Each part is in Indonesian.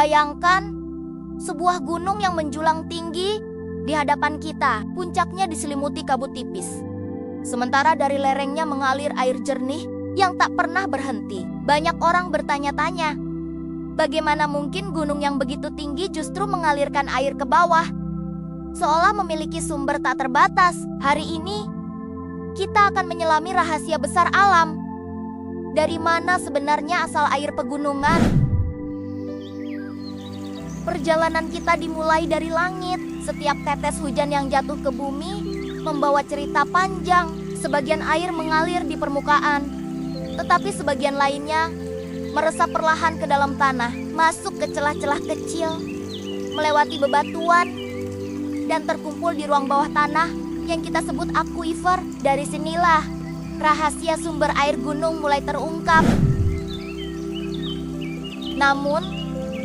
Bayangkan sebuah gunung yang menjulang tinggi di hadapan kita. Puncaknya diselimuti kabut tipis. Sementara dari lerengnya mengalir air jernih yang tak pernah berhenti. Banyak orang bertanya-tanya, bagaimana mungkin gunung yang begitu tinggi justru mengalirkan air ke bawah? Seolah memiliki sumber tak terbatas. Hari ini, kita akan menyelami rahasia besar alam. Dari mana sebenarnya asal air pegunungan? Perjalanan kita dimulai dari langit. Setiap tetes hujan yang jatuh ke bumi membawa cerita panjang. Sebagian air mengalir di permukaan, tetapi sebagian lainnya meresap perlahan ke dalam tanah, masuk ke celah-celah kecil, melewati bebatuan, dan terkumpul di ruang bawah tanah yang kita sebut aquifer. Dari sinilah rahasia sumber air gunung mulai terungkap. Namun,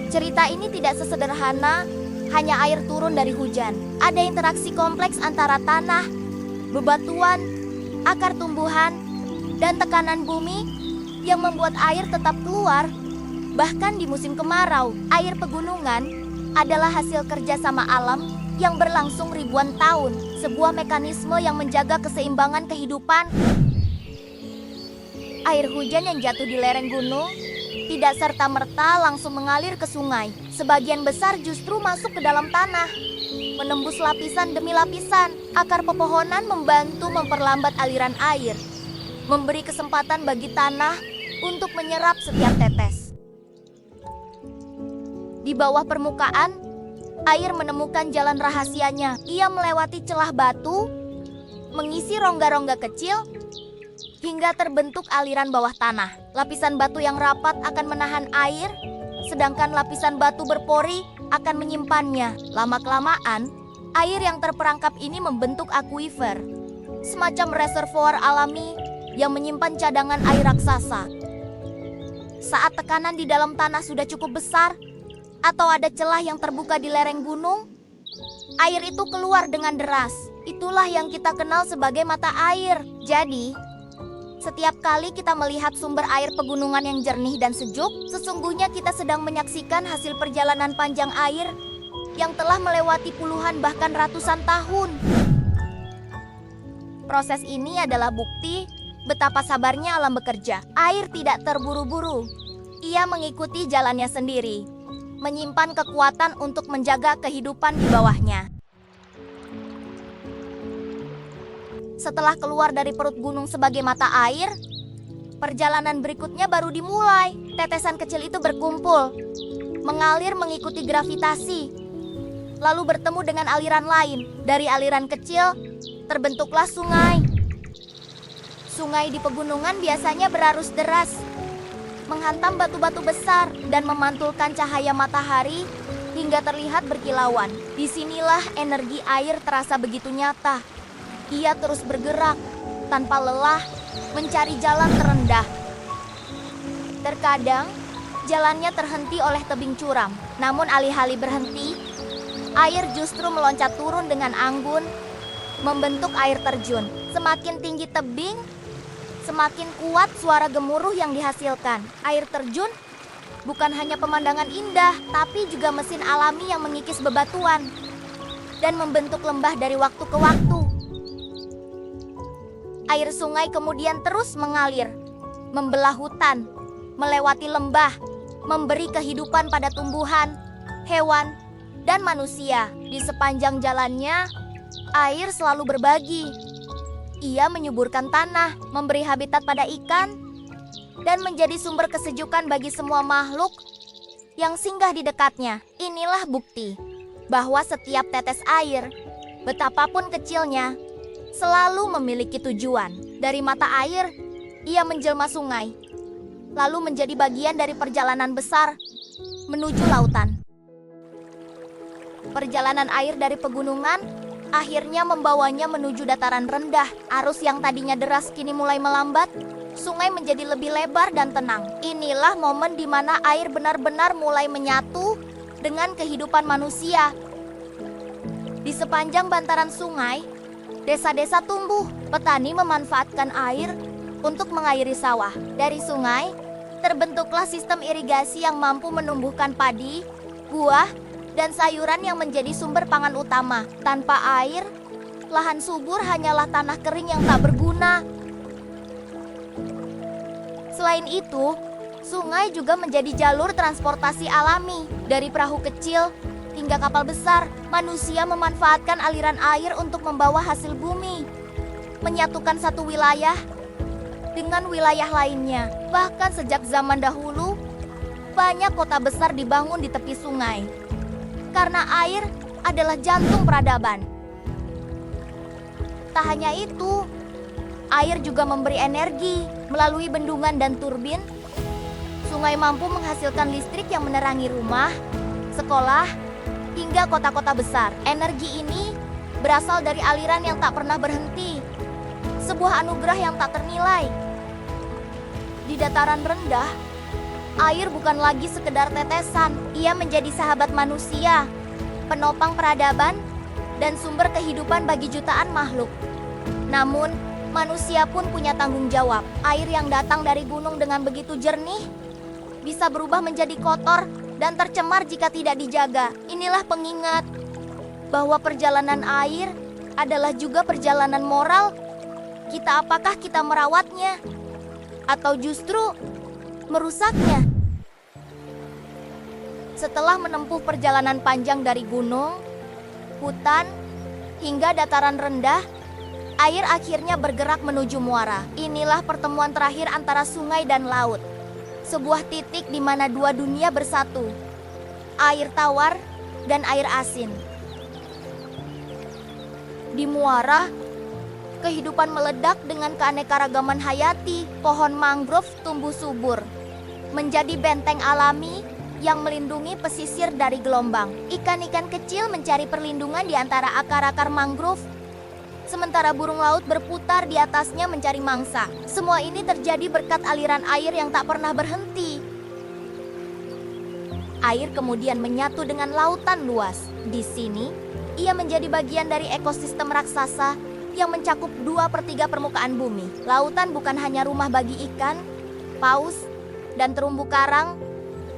cerita ini tidak sesederhana hanya air turun dari hujan. Ada interaksi kompleks antara tanah, bebatuan, akar tumbuhan, dan tekanan bumi yang membuat air tetap keluar. Bahkan di musim kemarau, air pegunungan adalah hasil kerjasama alam yang berlangsung ribuan tahun. Sebuah mekanisme yang menjaga keseimbangan kehidupan. Air hujan yang jatuh di lereng gunung tidak serta-merta langsung mengalir ke sungai. Sebagian besar justru masuk ke dalam tanah, menembus lapisan demi lapisan. Akar pepohonan membantu memperlambat aliran air, memberi kesempatan bagi tanah untuk menyerap setiap tetes. Di bawah permukaan, air menemukan jalan rahasianya. Ia melewati celah batu, mengisi rongga-rongga kecil, hingga terbentuk aliran bawah tanah. Lapisan batu yang rapat akan menahan air, sedangkan lapisan batu berpori akan menyimpannya. Lama-kelamaan, air yang terperangkap ini membentuk aquifer, semacam reservoir alami yang menyimpan cadangan air raksasa. Saat tekanan di dalam tanah sudah cukup besar, atau ada celah yang terbuka di lereng gunung, air itu keluar dengan deras. Itulah yang kita kenal sebagai mata air. Jadi, setiap kali kita melihat sumber air pegunungan yang jernih dan sejuk, sesungguhnya kita sedang menyaksikan hasil perjalanan panjang air yang telah melewati puluhan bahkan ratusan tahun. Proses ini adalah bukti betapa sabarnya alam bekerja. Air tidak terburu-buru. Ia mengikuti jalannya sendiri, menyimpan kekuatan untuk menjaga kehidupan di bawahnya. Setelah keluar dari perut gunung sebagai mata air, perjalanan berikutnya baru dimulai. Tetesan kecil itu berkumpul, mengalir mengikuti gravitasi, lalu bertemu dengan aliran lain. Dari aliran kecil, terbentuklah sungai. Sungai di pegunungan biasanya berarus deras, menghantam batu-batu besar dan memantulkan cahaya matahari hingga terlihat berkilauan. Disinilah energi air terasa begitu nyata. Ia terus bergerak tanpa lelah mencari jalan terendah. Terkadang jalannya terhenti oleh tebing curam, namun alih-alih berhenti, air justru meloncat turun dengan anggun, membentuk air terjun. Semakin tinggi tebing, semakin kuat suara gemuruh yang dihasilkan. Air terjun bukan hanya pemandangan indah, tapi juga mesin alami yang mengikis bebatuan dan membentuk lembah dari waktu ke waktu. Air sungai kemudian terus mengalir, membelah hutan, melewati lembah, memberi kehidupan pada tumbuhan, hewan, dan manusia. Di sepanjang jalannya, air selalu berbagi. Ia menyuburkan tanah, memberi habitat pada ikan, dan menjadi sumber kesejukan bagi semua makhluk yang singgah di dekatnya. Inilah bukti bahwa setiap tetes air, betapapun kecilnya, selalu memiliki tujuan. Dari mata air, ia menjelma sungai, lalu menjadi bagian dari perjalanan besar menuju lautan. Perjalanan air dari pegunungan akhirnya membawanya menuju dataran rendah. Arus yang tadinya deras kini mulai melambat. Sungai menjadi lebih lebar dan tenang. Inilah momen di mana air benar-benar mulai menyatu dengan kehidupan manusia. Di sepanjang bantaran sungai, desa-desa tumbuh. Petani memanfaatkan air untuk mengairi sawah. Dari sungai, terbentuklah sistem irigasi yang mampu menumbuhkan padi buah, dan sayuran yang menjadi sumber pangan utama. Tanpa air, lahan subur hanyalah tanah kering yang tak berguna. Selain itu, sungai juga menjadi jalur transportasi alami. Dari perahu kecil hingga kapal besar, manusia memanfaatkan aliran air untuk membawa hasil bumi, menyatukan satu wilayah dengan wilayah lainnya. Bahkan sejak zaman dahulu, banyak kota besar dibangun di tepi sungai. Karena air adalah jantung peradaban. Tak hanya itu, air juga memberi energi melalui bendungan dan turbin. Sungai mampu menghasilkan listrik yang menerangi rumah, sekolah, hingga kota-kota besar. Energi ini berasal dari aliran yang tak pernah berhenti, sebuah anugerah yang tak ternilai. Di dataran rendah, air bukan lagi sekedar tetesan, ia menjadi sahabat manusia, penopang peradaban, dan sumber kehidupan bagi jutaan makhluk. Namun, manusia pun punya tanggung jawab. Air yang datang dari gunung dengan begitu jernih bisa berubah menjadi kotor dan tercemar jika tidak dijaga. Inilah pengingat bahwa perjalanan air adalah juga perjalanan moral. Apakah kita merawatnya atau justru merusaknya? Setelah menempuh perjalanan panjang dari gunung, hutan, hingga dataran rendah, air akhirnya bergerak menuju muara. Inilah pertemuan terakhir antara sungai dan laut. Sebuah titik di mana dua dunia bersatu. Air tawar dan air asin. Di muara, kehidupan meledak dengan keanekaragaman hayati. Pohon mangrove tumbuh subur, menjadi benteng alami yang melindungi pesisir dari gelombang. Ikan-ikan kecil mencari perlindungan di antara akar-akar mangrove, sementara burung laut berputar di atasnya mencari mangsa. Semua ini terjadi berkat aliran air yang tak pernah berhenti. Air kemudian menyatu dengan lautan luas. Di sini, ia menjadi bagian dari ekosistem raksasa yang mencakup 2/3 permukaan bumi. Lautan bukan hanya rumah bagi ikan, paus, dan terumbu karang,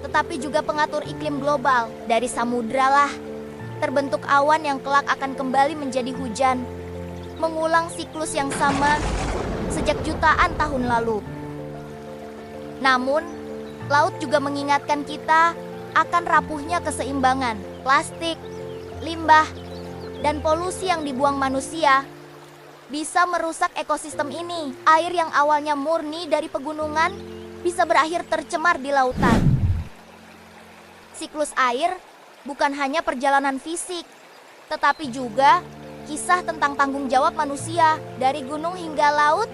tetapi juga pengatur iklim global. Dari samudra lah terbentuk awan yang kelak akan kembali menjadi hujan, mengulang siklus yang sama sejak jutaan tahun lalu. Namun, laut juga mengingatkan kita akan rapuhnya keseimbangan. Plastik, limbah, dan polusi yang dibuang manusia bisa merusak ekosistem ini. Air yang awalnya murni dari pegunungan bisa berakhir tercemar di lautan. Siklus air bukan hanya perjalanan fisik, tetapi juga kisah tentang tanggung jawab manusia. Dari gunung hingga laut,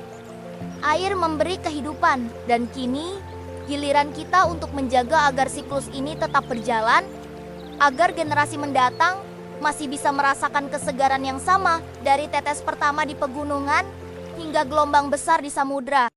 air memberi kehidupan. Dan kini, giliran kita untuk menjaga agar siklus ini tetap berjalan, agar generasi mendatang masih bisa merasakan kesegaran yang sama. Dari tetes pertama di pegunungan hingga gelombang besar di samudra.